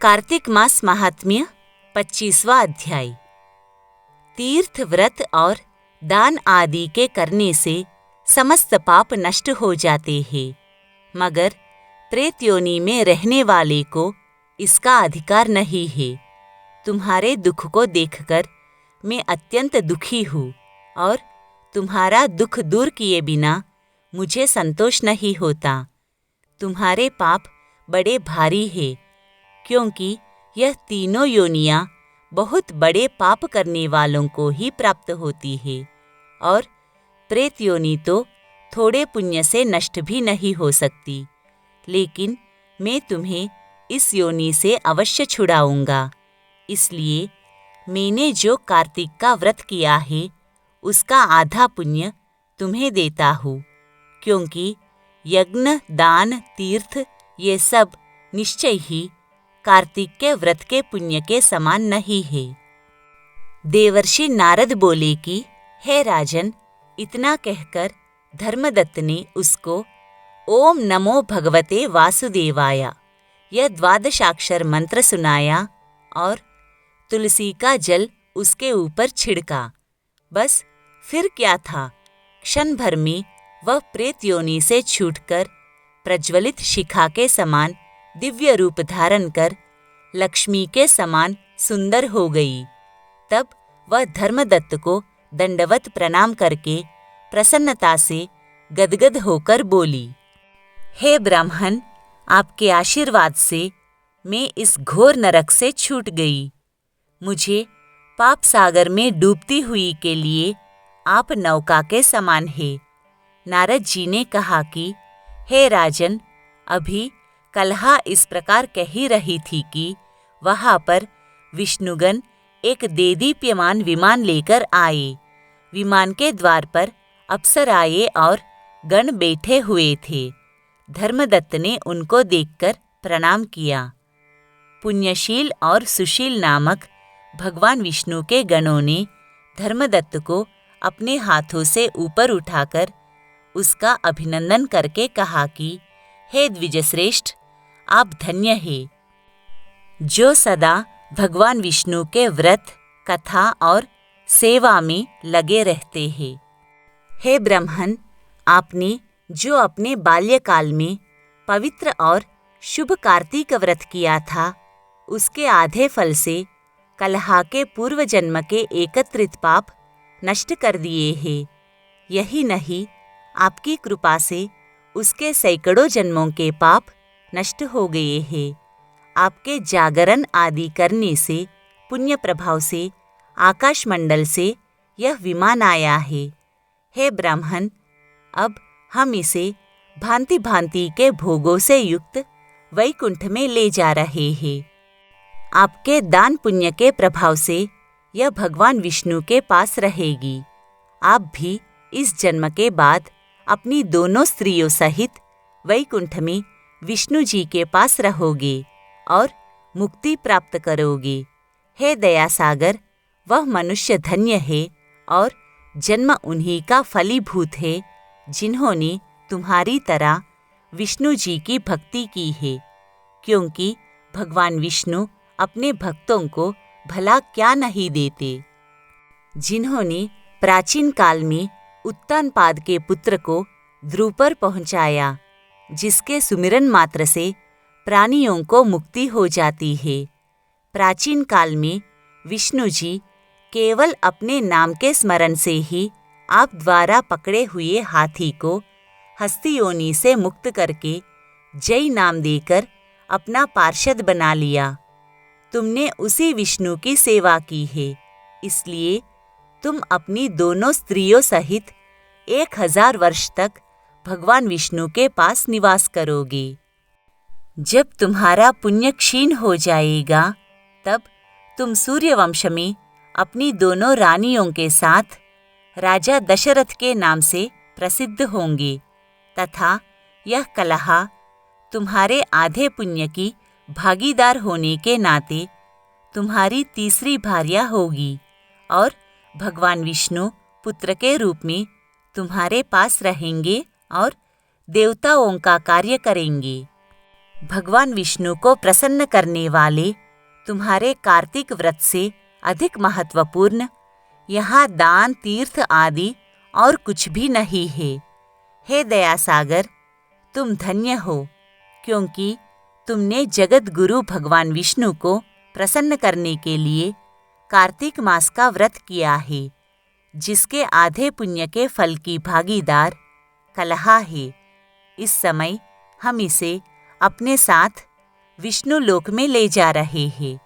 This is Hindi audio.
कार्तिक मास महात्म्य 25वां अध्याय। तीर्थ व्रत और दान आदि के करने से समस्त पाप नष्ट हो जाते हैं, मगर प्रेत योनि में रहने वाले को इसका अधिकार नहीं है। तुम्हारे दुख को देखकर मैं अत्यंत दुखी हूँ और तुम्हारा दुख दूर किए बिना मुझे संतोष नहीं होता। तुम्हारे पाप बड़े भारी हैं, क्योंकि यह तीनों योनियाँ बहुत बड़े पाप करने वालों को ही प्राप्त होती है, और प्रेत योनि तो थोड़े पुण्य से नष्ट भी नहीं हो सकती। लेकिन मैं तुम्हें इस योनि से अवश्य छुड़ाऊंगा। इसलिए मैंने जो कार्तिक का व्रत किया है उसका आधा पुण्य तुम्हें देता हूँ, क्योंकि यज्ञ, दान, तीर्थ ये सब निश्चय ही कार्तिक के व्रत के पुण्य के समान नहीं है। देवर्षि नारद बोले कि हे राजन, इतना कहकर धर्मदत्त ने उसको ओम नमो भगवते वासुदेवाय यह द्वादशाक्षर मंत्र सुनाया और तुलसी का जल उसके ऊपर छिड़का। बस फिर क्या था, क्षण भर में वह प्रेत योनि से छूटकर प्रज्वलित शिखा के समान दिव्य रूप धारण कर लक्ष्मी के समान सुंदर हो गई। तब वह धर्मदत्त को दंडवत प्रणाम करके प्रसन्नता से गदगद होकर बोली, हे ब्राह्मण, आपके आशीर्वाद से मैं इस घोर नरक से छूट गई। मुझे पाप सागर में डूबती हुई के लिए आप नौका के समान हैं। नारद जी ने कहा कि हे राजन, अभी कलहा इस प्रकार कह ही रही थी कि वहां पर विष्णुगण एक देदीप्यमान विमान लेकर आए। विमान के द्वार पर अप्सराएं और गण बैठे हुए थे। धर्मदत्त ने उनको देखकर प्रणाम किया। पुण्यशील और सुशील नामक भगवान विष्णु के गणों ने धर्मदत्त को अपने हाथों से ऊपर उठाकर उसका अभिनंदन करके कहा कि हे द्विजश्रेष्ठ, आप धन्य हैं, जो सदा भगवान विष्णु के व्रत, कथा और सेवा में लगे रहते हैं। हे ब्राह्मण, आपने जो अपने बाल्यकाल में पवित्र और शुभ कार्तिक व्रत किया था, उसके आधे फल से कलहा के पूर्व जन्म के एकत्रित पाप नष्ट कर दिए हैं। यही नहीं, आपकी कृपा से उसके सैकड़ों जन्मों के पाप नष्ट हो गए हैं। आपके जागरण आदि करने से पुण्य प्रभाव से आकाश मंडल से यह विमान आया है। हे ब्राह्मण, अब हम इसे भांति भांति के भोगों से युक्त वैकुंठ में ले जा रहे हैं। आपके दान पुण्य के प्रभाव से यह भगवान विष्णु के पास रहेगी। आप भी इस जन्म के बाद अपनी दोनों स्त्रियों सहित वैकुंठ में विष्णु जी के पास रहोगे और मुक्ति प्राप्त करोगे। हे दयासागर, वह मनुष्य धन्य है और जन्म उन्हीं का फलीभूत है जिन्होंने तुम्हारी तरह विष्णु जी की भक्ति की है, क्योंकि भगवान विष्णु अपने भक्तों को भला क्या नहीं देते। जिन्होंने प्राचीन काल में उत्तानपाद के पुत्र को ध्रुव पर पहुंचाया, जिसके सुमिरन मात्र से प्राणियों को मुक्ति हो जाती है। प्राचीन काल में विष्णु जी केवल अपने नाम के स्मरण से ही आप द्वारा पकड़े हुए हाथी को हस्ती योनि से मुक्त करके जय नाम देकर अपना पार्षद बना लिया। तुमने उसी विष्णु की सेवा की है, इसलिए तुम अपनी दोनों स्त्रियों सहित 1000 वर्ष तक भगवान विष्णु के पास निवास करोगे। जब तुम्हारा पुण्य क्षीण हो जाएगा, तब तुम सूर्यवंश में अपनी दोनों रानियों के साथ राजा दशरथ के नाम से प्रसिद्ध होंगे, तथा यह कलहा तुम्हारे आधे पुण्य की भागीदार होने के नाते तुम्हारी तीसरी भार्या होगी, और भगवान विष्णु पुत्र के रूप में तुम्हारे पास रहेंगे और देवताओं का कार्य करेंगे। भगवान विष्णु को प्रसन्न करने वाले तुम्हारे कार्तिक व्रत से अधिक महत्वपूर्ण यहाँ दान, तीर्थ आदि और कुछ भी नहीं है। हे दयासागर, तुम धन्य हो, क्योंकि तुमने जगत गुरु भगवान विष्णु को प्रसन्न करने के लिए कार्तिक मास का व्रत किया है, जिसके आधे पुण्य के फल की भागीदार कलहा है। इस समय हम इसे अपने साथ विष्णु लोक में ले जा रहे हैं।